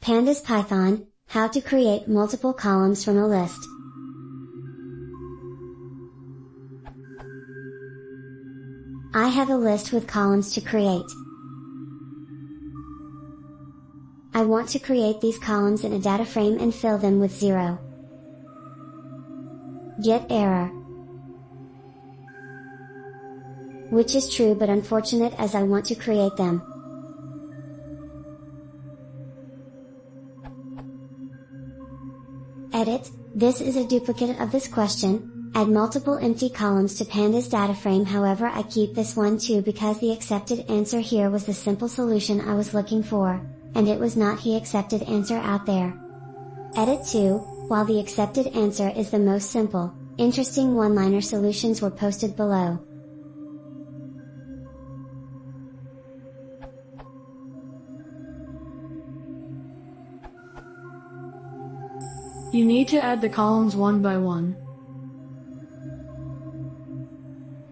Pandas Python, how to create multiple columns from a list. I have a list with columns to create. I want to create these columns in a data frame and fill them with 0. Get error. Which is true but unfortunate as I want to create them. Edit, this is a duplicate of this question, add multiple empty columns to Pandas data frame. However, I keep this one too because the accepted answer here was the simple solution I was looking for, and it was not the accepted answer out there. Edit 2, while the accepted answer is the most simple, interesting one-liner solutions were posted below. You need to add the columns one by one.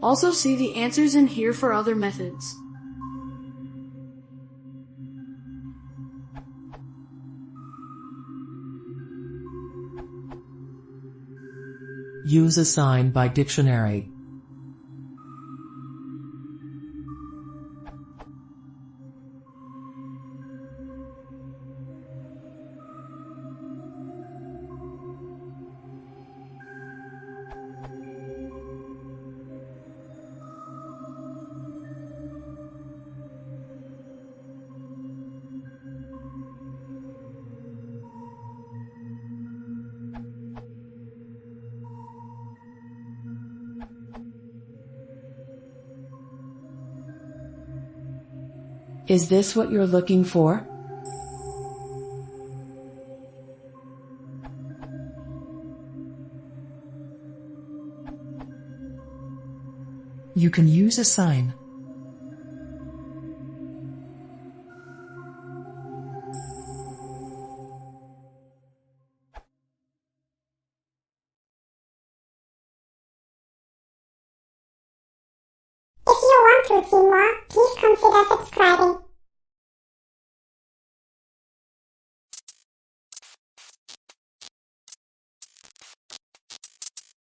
Also see the answers in here for other methods. Use assign by dictionary. Is this what you're looking for? You can use assign. If you want to see more, please